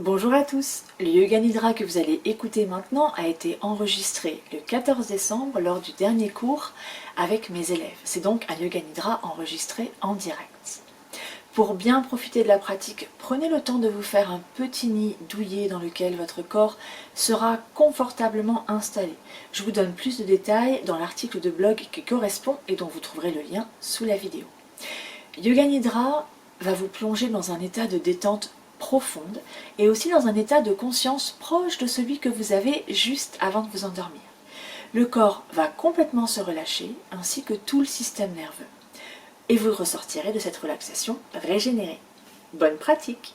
Bonjour à tous, le Yoga Nidra que vous allez écouter maintenant a été enregistré le 14 décembre lors du dernier cours avec mes élèves. C'est donc un Yoga Nidra enregistré en direct. Pour bien profiter de la pratique, prenez le temps de vous faire un petit nid douillet dans lequel votre corps sera confortablement installé. Je vous donne plus de détails dans l'article de blog qui correspond et dont vous trouverez le lien sous la vidéo. Yoga Nidra va vous plonger dans un état de détente profonde et aussi dans un état de conscience proche de celui que vous avez juste avant de vous endormir. Le corps va complètement se relâcher ainsi que tout le système nerveux. Et vous ressortirez de cette relaxation régénérée. Bonne pratique!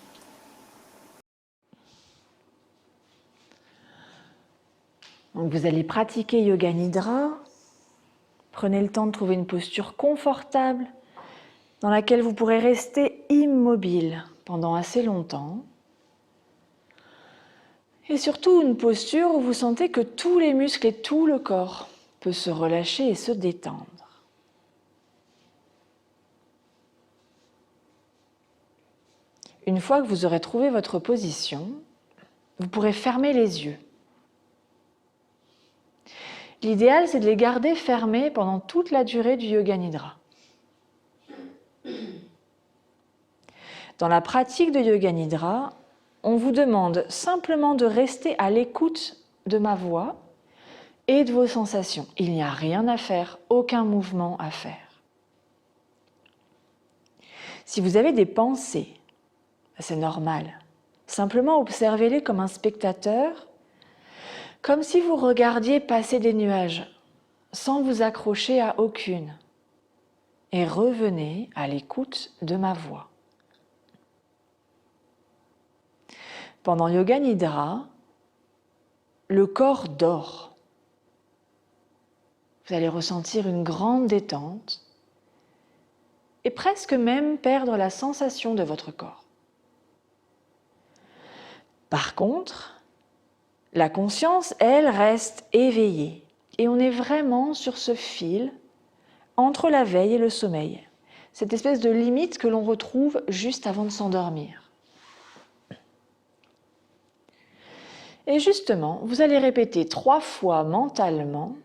Donc vous allez pratiquer Yoga Nidra. Prenez le temps de trouver une posture confortable dans laquelle vous pourrez rester immobile pendant assez longtemps. Et surtout une posture où vous sentez que tous les muscles et tout le corps peut se relâcher et se détendre. Une fois que vous aurez trouvé votre position, vous pourrez fermer les yeux. L'idéal, c'est de les garder fermés pendant toute la durée du Yoga Nidra. Dans la pratique de Yoga Nidra, on vous demande simplement de rester à l'écoute de ma voix et de vos sensations. Il n'y a rien à faire, aucun mouvement à faire. Si vous avez des pensées, c'est normal. Simplement observez-les comme un spectateur, comme si vous regardiez passer des nuages, sans vous accrocher à aucune. Et revenez à l'écoute de ma voix. Pendant Yoga Nidra, le corps dort. Vous allez ressentir une grande détente et presque même perdre la sensation de votre corps. Par contre, la conscience, elle, reste éveillée et on est vraiment sur ce fil entre la veille et le sommeil, cette espèce de limite que l'on retrouve juste avant de s'endormir. Et justement, vous allez répéter 3 fois mentalement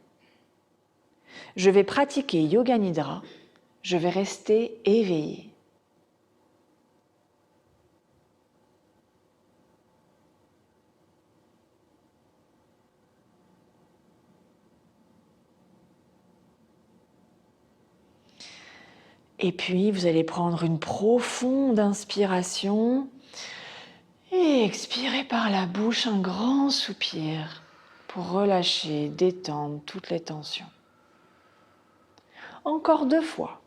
« Je vais pratiquer Yoga Nidra, je vais rester éveillé ». Et puis, vous allez prendre une profonde inspiration et expirer par la bouche un grand soupir pour relâcher, détendre toutes les tensions. Encore 2 fois.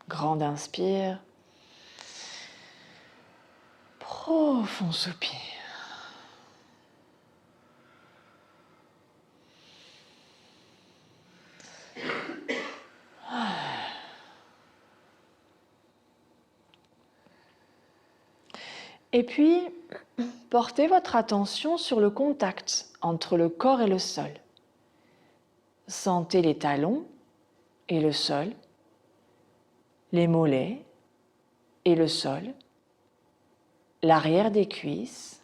Grande inspire. Profond soupir. Et puis, portez votre attention sur le contact entre le corps et le sol. Sentez les talons et le sol, les mollets et le sol, l'arrière des cuisses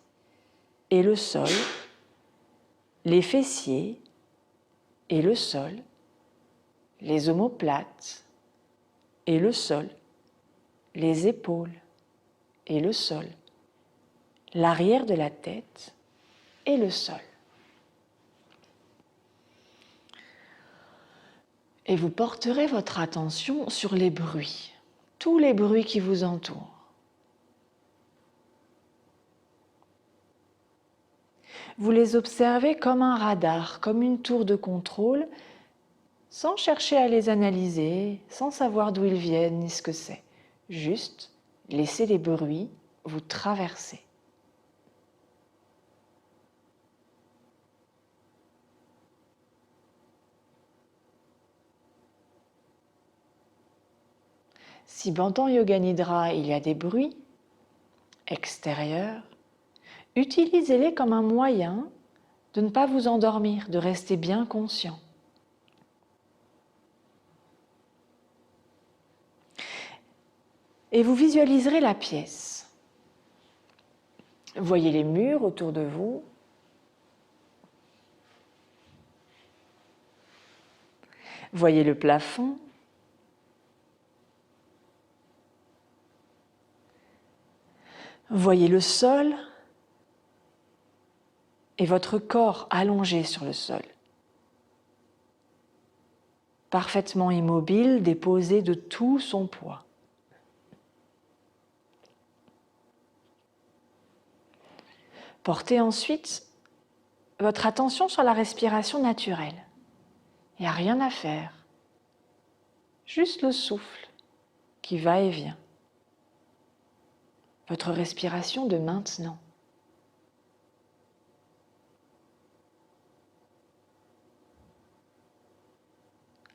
et le sol, les fessiers et le sol, les omoplates et le sol, les épaules et le sol, l'arrière de la tête et le sol. Et vous porterez votre attention sur les bruits, tous les bruits qui vous entourent. Vous les observez comme un radar, comme une tour de contrôle, sans chercher à les analyser, sans savoir d'où ils viennent ni ce que c'est. Juste laissez les bruits vous traverser. Si pendant Yoga Nidra il y a des bruits extérieurs, utilisez-les comme un moyen de ne pas vous endormir, de rester bien conscient. Et vous visualiserez la pièce. Voyez les murs autour de vous. Voyez le plafond. Voyez le sol et votre corps allongé sur le sol. Parfaitement immobile, déposé de tout son poids. Portez ensuite votre attention sur la respiration naturelle. Il n'y a rien à faire, juste le souffle qui va et vient. Votre respiration de maintenant.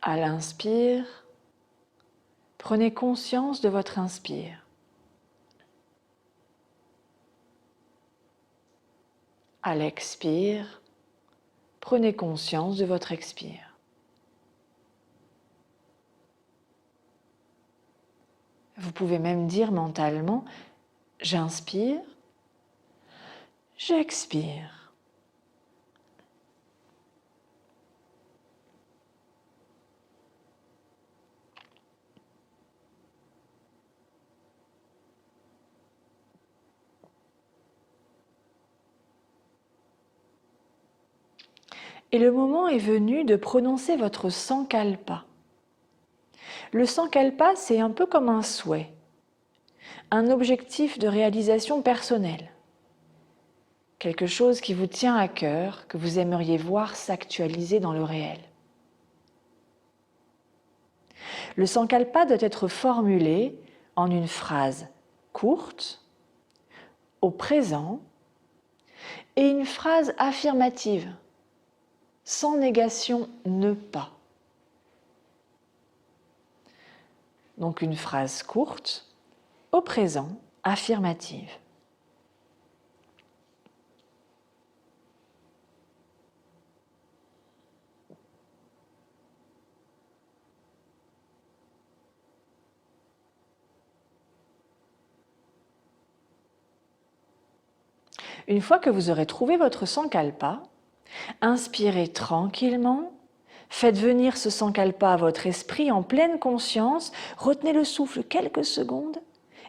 À l'inspire, prenez conscience de votre inspire. À l'expire, prenez conscience de votre expire. Vous pouvez même dire mentalement, j'inspire, j'expire. Et le moment est venu de prononcer votre sankalpa. Le sankalpa, c'est un peu comme un souhait, un objectif de réalisation personnelle, quelque chose qui vous tient à cœur, que vous aimeriez voir s'actualiser dans le réel. Le sankalpa doit être formulé en une phrase courte, au présent, et une phrase affirmative, sans négation, ne pas. Donc une phrase courte, au présent, affirmative. Une fois que vous aurez trouvé votre sankalpa, inspirez tranquillement, faites venir ce sankalpa à votre esprit en pleine conscience, retenez le souffle quelques secondes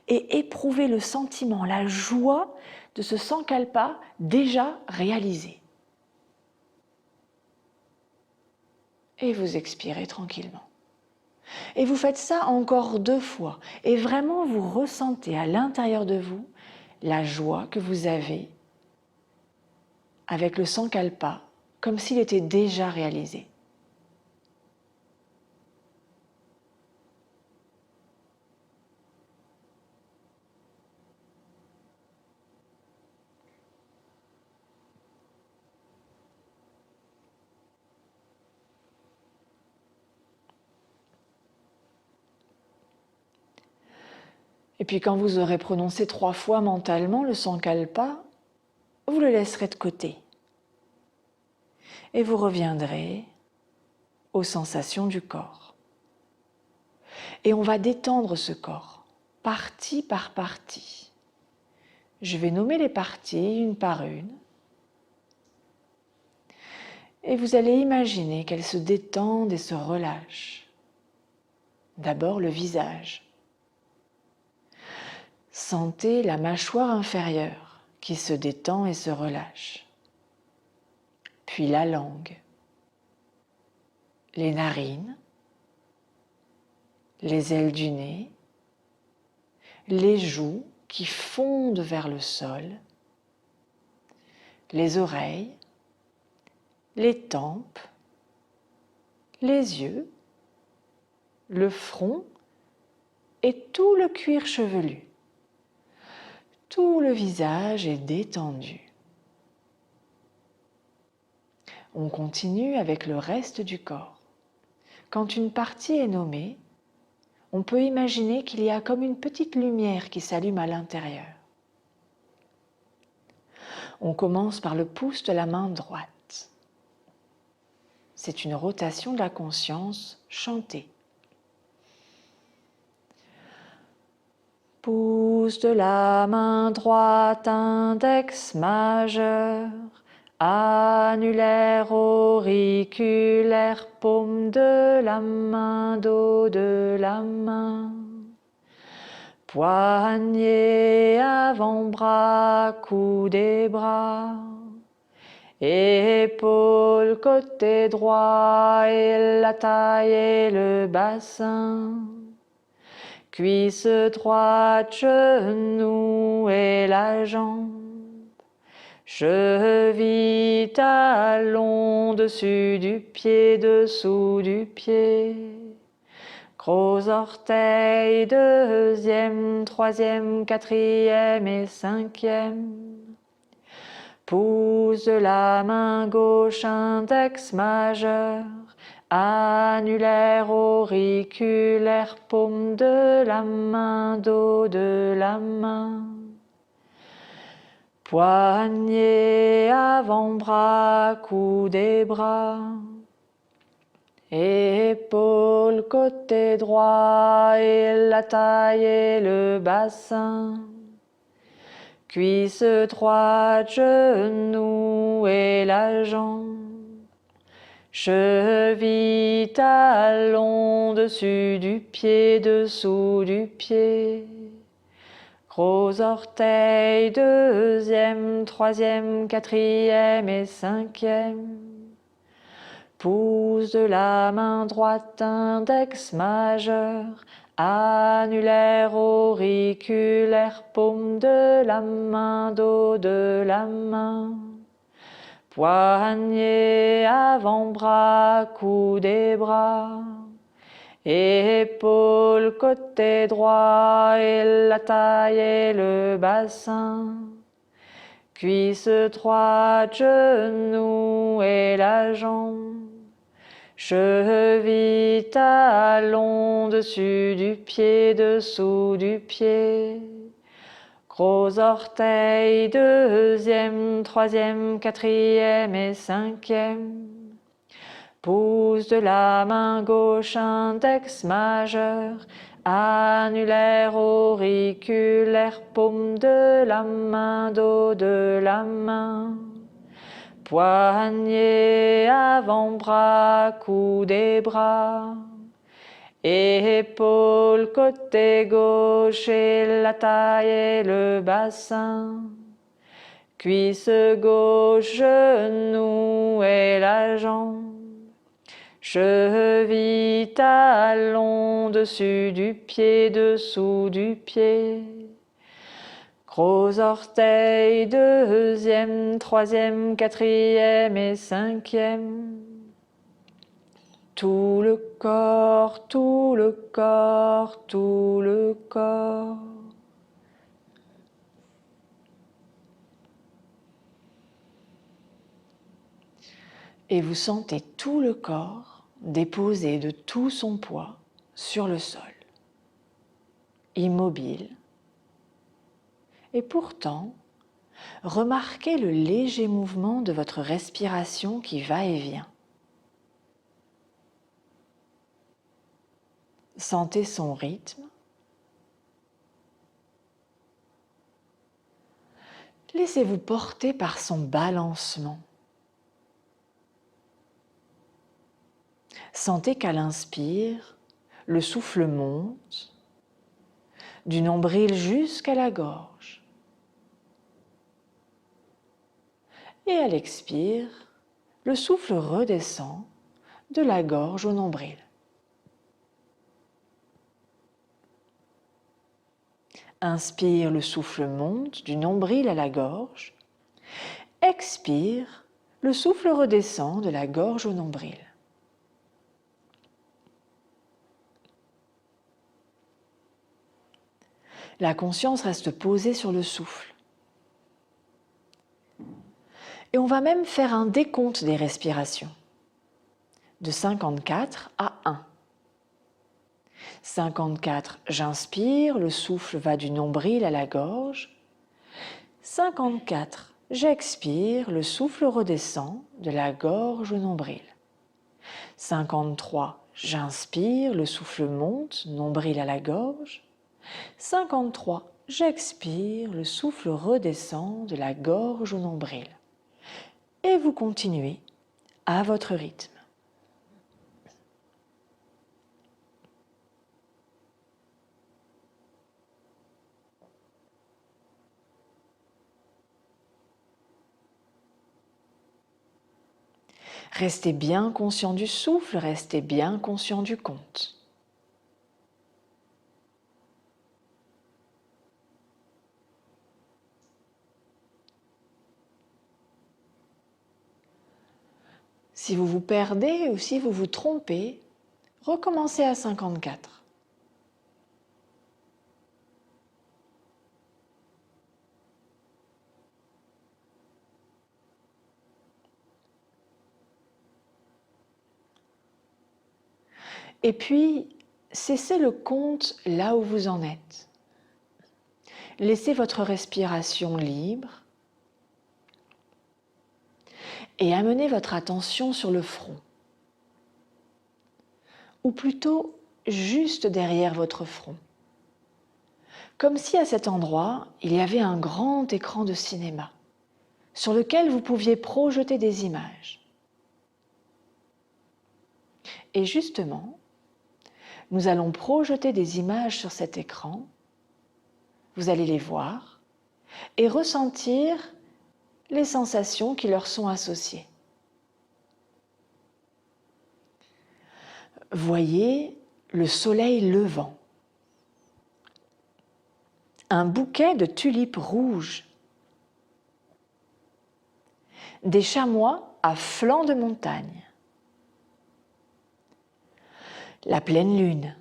et éprouvez le sentiment, la joie de ce sankalpa déjà réalisé. Et vous expirez tranquillement. Et vous faites ça encore 2 fois et vraiment vous ressentez à l'intérieur de vous la joie que vous avez avec le sankalpa, comme s'il était déjà réalisé. Et puis quand vous aurez prononcé 3 fois mentalement le sankalpa, vous le laisserez de côté. Et vous reviendrez aux sensations du corps. Et on va détendre ce corps, partie par partie. Je vais nommer les parties une par une. Et vous allez imaginer qu'elles se détendent et se relâchent. D'abord le visage. Sentez la mâchoire inférieure qui se détend et se relâche. Puis la langue, les narines, les ailes du nez, les joues qui fondent vers le sol, les oreilles, les tempes, les yeux, le front et tout le cuir chevelu. Tout le visage est détendu. On continue avec le reste du corps. Quand une partie est nommée, on peut imaginer qu'il y a comme une petite lumière qui s'allume à l'intérieur. On commence par le pouce de la main droite. C'est une rotation de la conscience chantée. Pouce Pouce de la main droite, index majeur, annulaire, auriculaire, paume de la main, dos de la main. Poignet, avant-bras, cou des bras. Épaules, côté droit et la taille et le bassin. Cuisse droite, genou et la jambe. Cheville, talon, dessus du pied, dessous du pied. Gros orteil, deuxième, troisième, quatrième et cinquième. Pouce de la main gauche, index majeur, annulaire, auriculaire, paume de la main, dos de la main. Poignet, avant-bras, cou des bras. Épaules, côté droit et la taille et le bassin. Cuisse droite, genou et la jambe. Cheville, talon, dessus du pied, dessous du pied. Gros orteil, deuxième, troisième, quatrième et cinquième. Pouce de la main droite, index majeur, annulaire, auriculaire, paume de la main, dos de la main. Poignet, avant-bras, cou des bras. Épaules, côté droit et la taille et le bassin. Cuisse droite, genou et la jambe. Cheville, talon, dessus du pied, dessous du pied. Gros orteil, deuxième, troisième, quatrième et cinquième. Pouce de la main gauche, index majeur, annulaire, auriculaire, paume de la main, dos de la main. Poignet, avant-bras, cou des bras. Épaules, côté gauche et la taille et le bassin. Cuisse gauche, genou et la jambe. Cheville, talon, dessus du pied, dessous du pied. Gros orteil, deuxième, troisième, quatrième et cinquième. Tout le corps, tout le corps, tout le corps. Et vous sentez tout le corps déposé de tout son poids sur le sol, immobile. Et pourtant, remarquez le léger mouvement de votre respiration qui va et vient. Sentez son rythme. Laissez-vous porter par son balancement. Sentez qu'à l'inspire, le souffle monte du nombril jusqu'à la gorge. Et à l'expire, le souffle redescend de la gorge au nombril. Inspire, le souffle monte du nombril à la gorge. Expire, le souffle redescend de la gorge au nombril. La conscience reste posée sur le souffle. Et on va même faire un décompte des respirations. De 54 à 1. 54, j'inspire, le souffle va du nombril à la gorge. 54, j'expire, le souffle redescend de la gorge au nombril. 53, j'inspire, le souffle monte, nombril à la gorge. 53, j'expire, le souffle redescend de la gorge au nombril. Et vous continuez à votre rythme. Restez bien conscient du souffle, restez bien conscient du compte. Si vous vous perdez ou si vous vous trompez, recommencez à 54. Et puis, cessez le compte là où vous en êtes. Laissez votre respiration libre et amenez votre attention sur le front, ou plutôt juste derrière votre front, comme si à cet endroit il y avait un grand écran de cinéma sur lequel vous pouviez projeter des images. Et justement, nous allons projeter des images sur cet écran, vous allez les voir et ressentir les sensations qui leur sont associées. Voyez le soleil levant, un bouquet de tulipes rouges, des chamois à flanc de montagne, la pleine lune,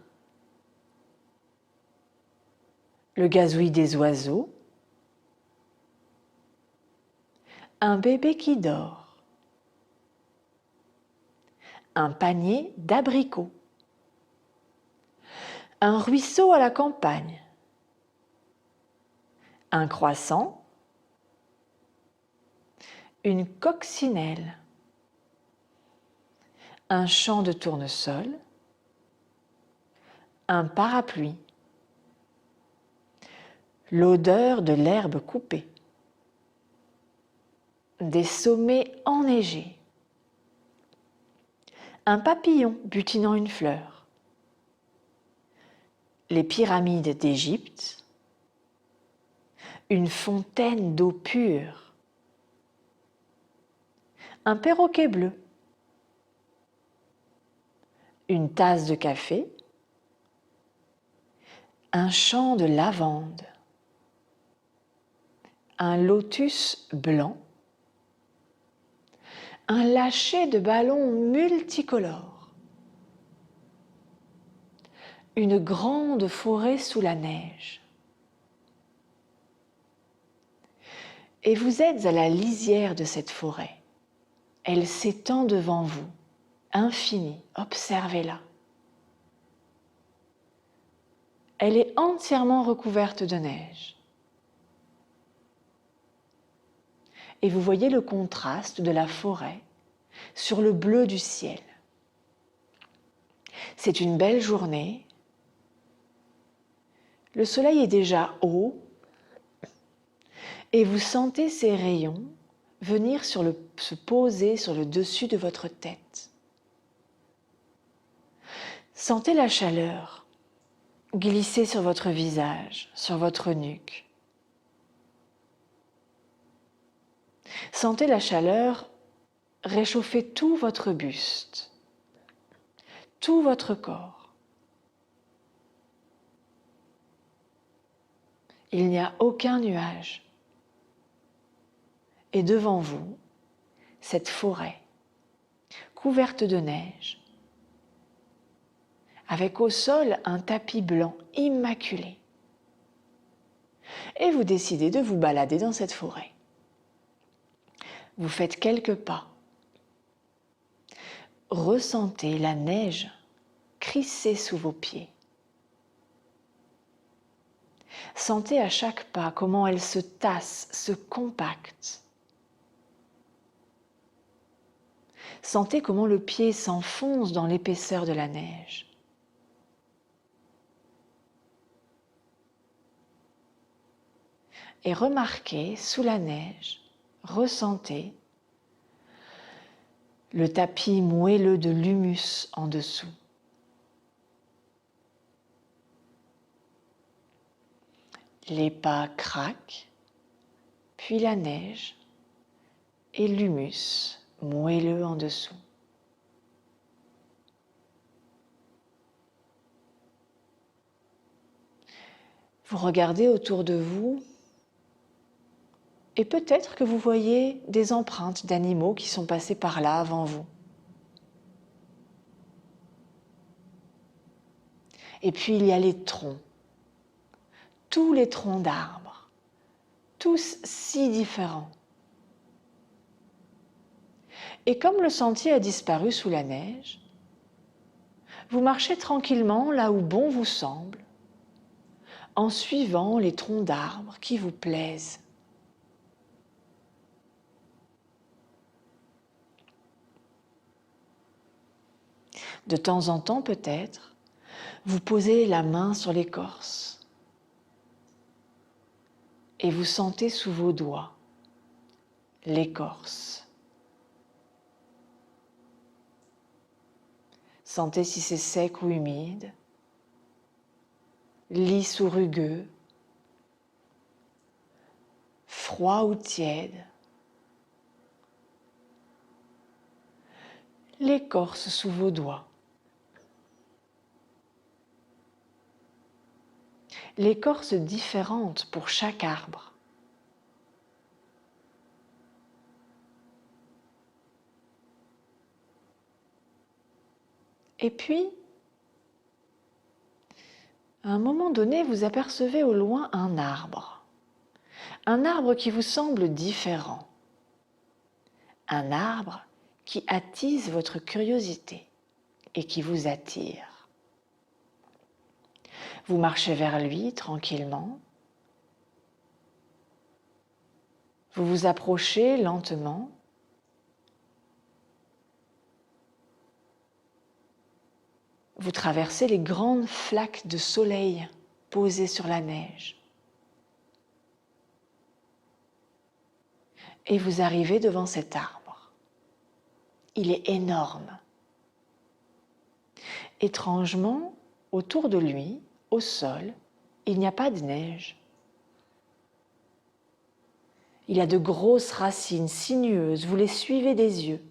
le gazouillis des oiseaux, un bébé qui dort, un panier d'abricots, un ruisseau à la campagne, un croissant, une coccinelle, un champ de tournesol, un parapluie, l'odeur de l'herbe coupée, des sommets enneigés, un papillon butinant une fleur, les pyramides d'Égypte, une fontaine d'eau pure, un perroquet bleu, une tasse de café, un champ de lavande, un lotus blanc, un lâcher de ballons multicolores, une grande forêt sous la neige. Et vous êtes à la lisière de cette forêt. Elle s'étend devant vous, infinie, observez-la. Elle est entièrement recouverte de neige. Et vous voyez le contraste de la forêt sur le bleu du ciel. C'est une belle journée. Le soleil est déjà haut et vous sentez ses rayons venir se poser sur le dessus de votre tête. Sentez la chaleur glisser sur votre visage, sur votre nuque. Sentez la chaleur réchauffer tout votre buste, tout votre corps. Il n'y a aucun nuage. Et devant vous, cette forêt couverte de neige, avec au sol un tapis blanc immaculé. Et vous décidez de vous balader dans cette forêt. Vous faites quelques pas. Ressentez la neige crisser sous vos pieds. Sentez à chaque pas comment elle se tasse, se compacte. Sentez comment le pied s'enfonce dans l'épaisseur de la neige. et remarquez sous la neige, ressentez le tapis moelleux de l'humus en dessous. Les pas craquent, puis la neige et l'humus moelleux en dessous. Vous regardez autour de vous et peut-être que vous voyez des empreintes d'animaux qui sont passés par là avant vous. Et puis il y a les troncs, tous les troncs d'arbres, tous si différents. Et comme le sentier a disparu sous la neige, vous marchez tranquillement là où bon vous semble, en suivant les troncs d'arbres qui vous plaisent. De temps en temps peut-être, vous posez la main sur l'écorce et vous sentez sous vos doigts l'écorce. Sentez si c'est sec ou humide, lisse ou rugueux, froid ou tiède. L'écorce sous vos doigts. L'écorce différente pour chaque arbre. Et puis, à un moment donné, vous apercevez au loin un arbre qui vous semble différent, un arbre qui attise votre curiosité et qui vous attire. Vous marchez vers lui tranquillement. Vous vous approchez lentement. Vous traversez les grandes flaques de soleil posées sur la neige. Et vous arrivez devant cet arbre. Il est énorme. Étrangement, autour de lui, au sol, il n'y a pas de neige. Il a de grosses racines sinueuses, vous les suivez des yeux.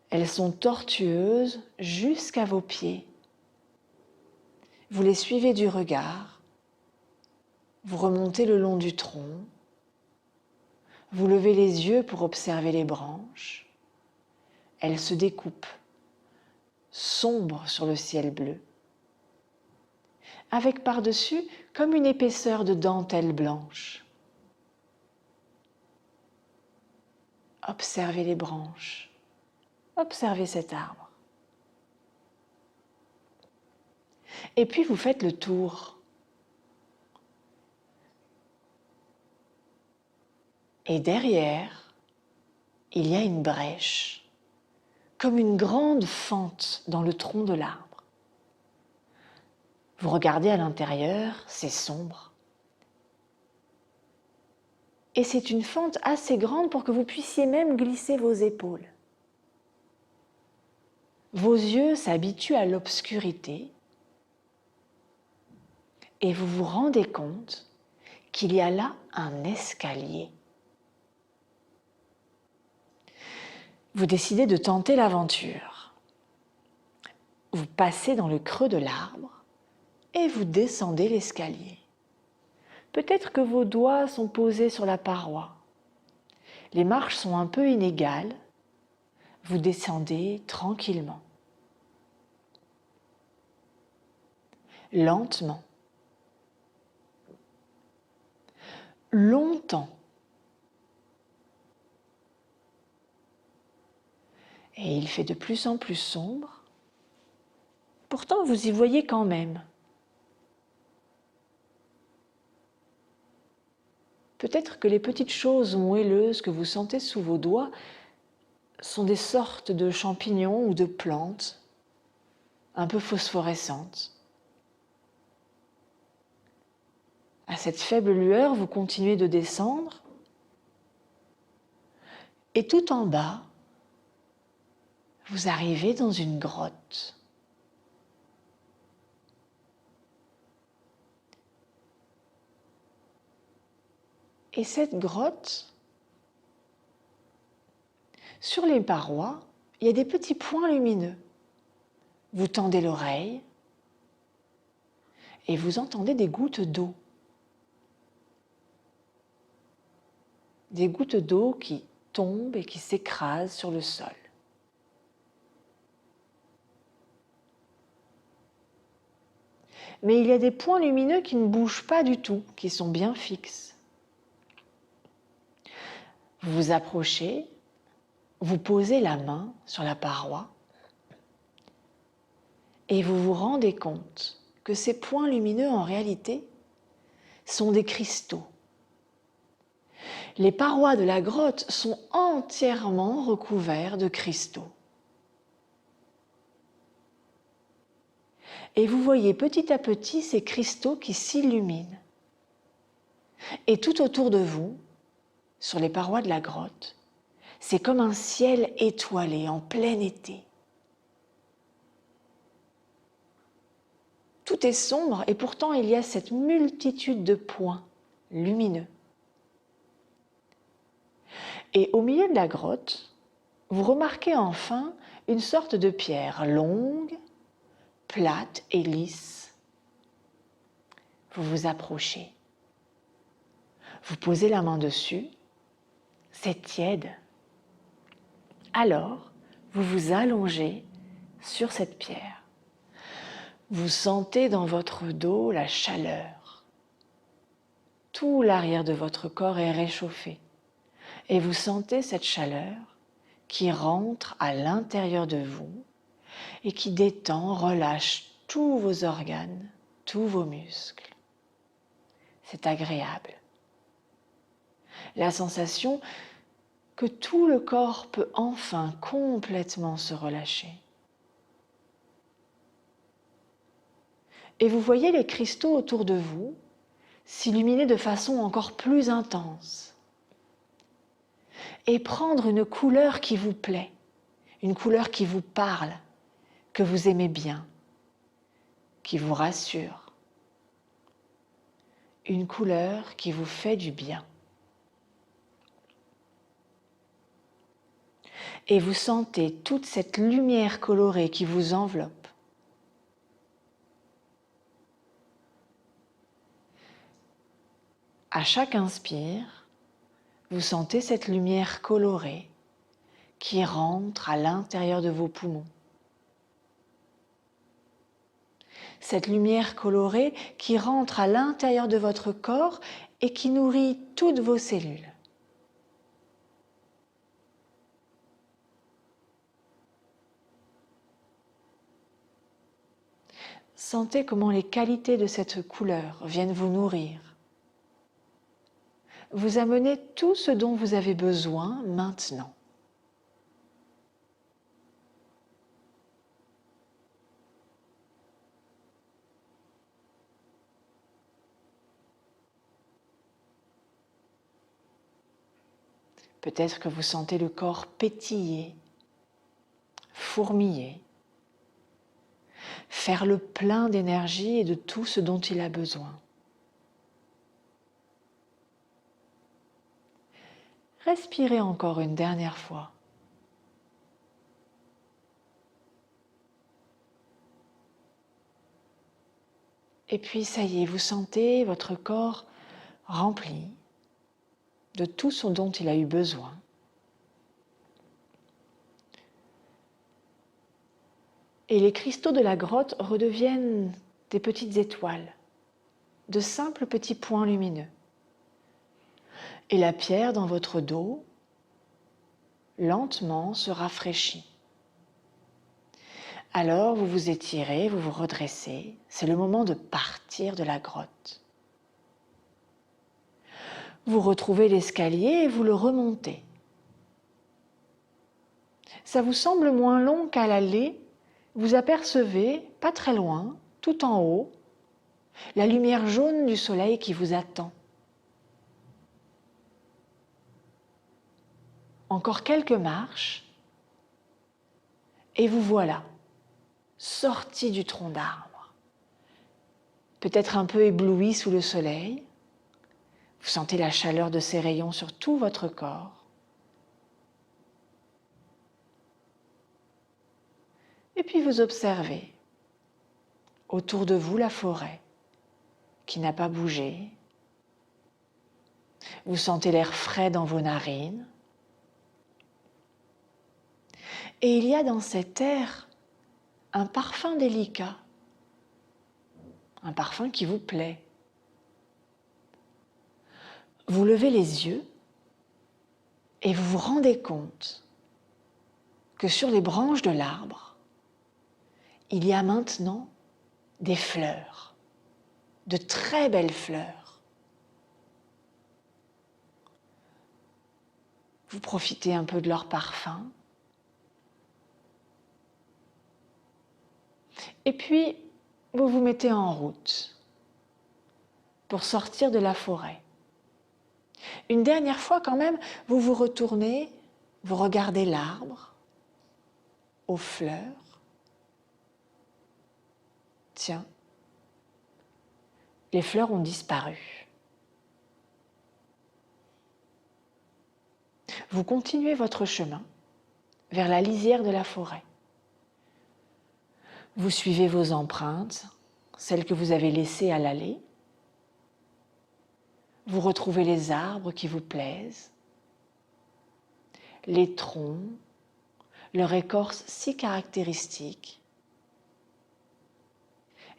Elles sont tortueuses jusqu'à vos pieds. Vous les suivez du regard, vous remontez le long du tronc, vous levez les yeux pour observer les branches. Elles se découpent, sombres sur le ciel bleu, avec par-dessus comme une épaisseur de dentelle blanche. Observez les branches, observez cet arbre. Et puis vous faites le tour. Et derrière, il y a une brèche, comme une grande fente dans le tronc de l'arbre. Vous regardez à l'intérieur, c'est sombre. Et c'est une fente assez grande pour que vous puissiez même glisser vos épaules. Vos yeux s'habituent à l'obscurité et vous vous rendez compte qu'il y a là un escalier. Vous décidez de tenter l'aventure. Vous passez dans le creux de l'arbre et vous descendez l'escalier. Peut-être que vos doigts sont posés sur la paroi. Les marches sont un peu inégales. Vous descendez tranquillement. Lentement. Longtemps. Et il fait de plus en plus sombre. Pourtant, vous y voyez quand même. Peut-être que les petites choses moelleuses que vous sentez sous vos doigts sont des sortes de champignons ou de plantes un peu phosphorescentes. À cette faible lueur, vous continuez de descendre. Et tout en bas, vous arrivez dans une grotte. Et cette grotte, sur les parois, il y a des petits points lumineux. Vous tendez l'oreille et vous entendez des gouttes d'eau. Des gouttes d'eau qui tombent et qui s'écrasent sur le sol. Mais il y a des points lumineux qui ne bougent pas du tout, qui sont bien fixes. Vous vous approchez, vous posez la main sur la paroi et vous vous rendez compte que ces points lumineux, en réalité, sont des cristaux. Les parois de la grotte sont entièrement recouvertes de cristaux. Et vous voyez petit à petit ces cristaux qui s'illuminent. Et tout autour de vous, sur les parois de la grotte, c'est comme un ciel étoilé en plein été. Tout est sombre et pourtant il y a cette multitude de points lumineux. Et au milieu de la grotte, vous remarquez enfin une sorte de pierre longue, plate et lisse. Vous vous approchez. Vous posez la main dessus. C'est tiède. Alors, vous vous allongez sur cette pierre. Vous sentez dans votre dos la chaleur. Tout l'arrière de votre corps est réchauffé. Et vous sentez cette chaleur qui rentre à l'intérieur de vous et qui détend, relâche tous vos organes, tous vos muscles. C'est agréable. La sensation que tout le corps peut enfin complètement se relâcher. Et vous voyez les cristaux autour de vous s'illuminer de façon encore plus intense et prendre une couleur qui vous plaît, une couleur qui vous parle, que vous aimez bien, qui vous rassure, une couleur qui vous fait du bien. Et vous sentez toute cette lumière colorée qui vous enveloppe. À chaque inspire, vous sentez cette lumière colorée qui rentre à l'intérieur de vos poumons. Cette lumière colorée qui rentre à l'intérieur de votre corps et qui nourrit toutes vos cellules. Sentez comment les qualités de cette couleur viennent vous nourrir. Vous amenez tout ce dont vous avez besoin maintenant. Peut-être que vous sentez le corps pétiller, fourmiller, faire le plein d'énergie et de tout ce dont il a besoin. Respirez encore une dernière fois. Et puis ça y est, vous sentez votre corps rempli de tout ce dont il a eu besoin. Et les cristaux de la grotte redeviennent des petites étoiles, de simples petits points lumineux. Et la pierre dans votre dos, lentement, se rafraîchit. Alors vous vous étirez, vous vous redressez. C'est le moment de partir de la grotte. Vous retrouvez l'escalier et vous le remontez. Ça vous semble moins long qu'à l'aller. Vous apercevez, pas très loin, tout en haut, la lumière jaune du soleil qui vous attend. Encore quelques marches et vous voilà, sorti du tronc d'arbre. Peut-être un peu ébloui sous le soleil, vous sentez la chaleur de ses rayons sur tout votre corps. Et puis vous observez autour de vous la forêt qui n'a pas bougé. Vous sentez l'air frais dans vos narines. Et il y a dans cet air un parfum délicat, un parfum qui vous plaît. Vous levez les yeux et vous vous rendez compte que sur les branches de l'arbre, il y a maintenant des fleurs, de très belles fleurs. Vous profitez un peu de leur parfum. Et puis, vous vous mettez en route pour sortir de la forêt. Une dernière fois quand même, vous vous retournez, vous regardez l'arbre, aux fleurs. Tiens, les fleurs ont disparu. Vous continuez votre chemin vers la lisière de la forêt. Vous suivez vos empreintes, celles que vous avez laissées à l'allée. Vous retrouvez les arbres qui vous plaisent, les troncs, leur écorce si caractéristique.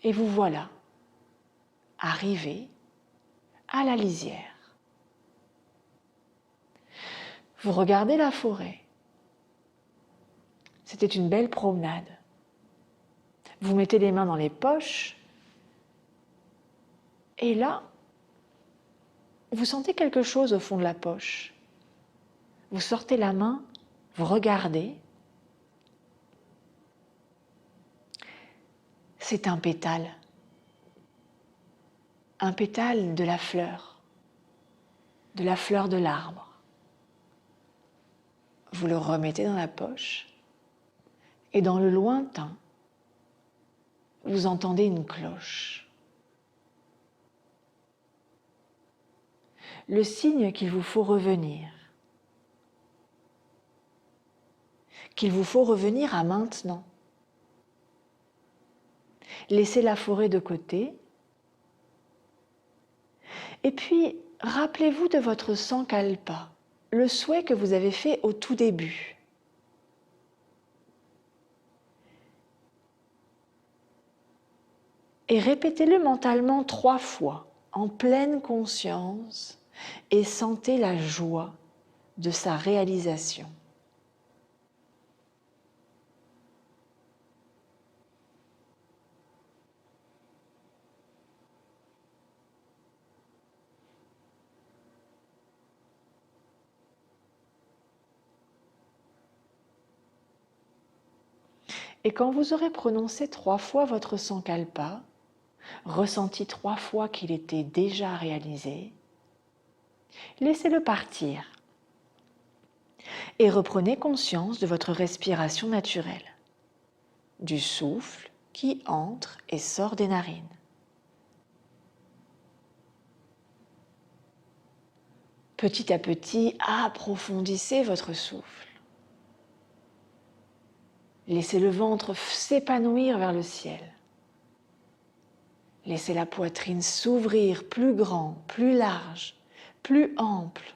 Et vous voilà, arrivé à la lisière. Vous regardez la forêt. C'était une belle promenade. Vous mettez les mains dans les poches et là, vous sentez quelque chose au fond de la poche. Vous sortez la main, vous regardez. C'est un pétale de la fleur de l'arbre. Vous le remettez dans la poche et dans le lointain, vous entendez une cloche. Le signe qu'il vous faut revenir à maintenant. Laissez la forêt de côté et puis rappelez-vous de votre sankalpa, le souhait que vous avez fait au tout début. Et répétez-le mentalement 3 fois, en pleine conscience, et sentez la joie de sa réalisation. Et quand vous aurez prononcé 3 fois votre sankalpa, ressenti 3 fois qu'il était déjà réalisé, laissez-le partir et reprenez conscience de votre respiration naturelle, du souffle qui entre et sort des narines. Petit à petit, approfondissez votre souffle. Laissez le ventre s'épanouir vers le ciel. Laissez la poitrine s'ouvrir plus grand, plus large, plus ample.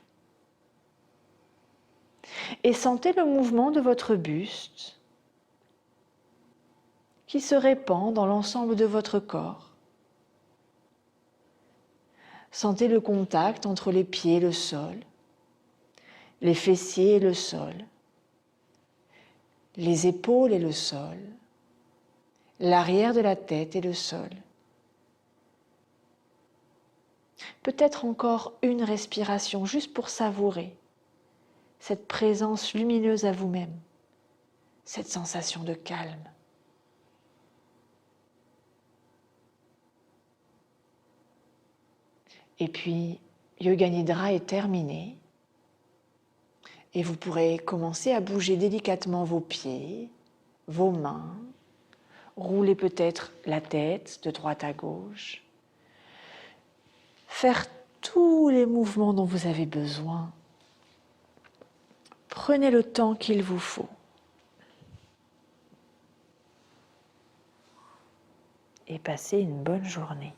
Et sentez le mouvement de votre buste qui se répand dans l'ensemble de votre corps. Sentez le contact entre les pieds et le sol, les fessiers et le sol, les épaules et le sol, l'arrière de la tête et le sol. Peut-être encore une respiration juste pour savourer cette présence lumineuse à vous-même, cette sensation de calme. Et puis, Yoga Nidra est terminé. Et vous pourrez commencer à bouger délicatement vos pieds, vos mains, rouler peut-être la tête de droite à gauche, faire tous les mouvements dont vous avez besoin. Prenez le temps qu'il vous faut. Et passez une bonne journée.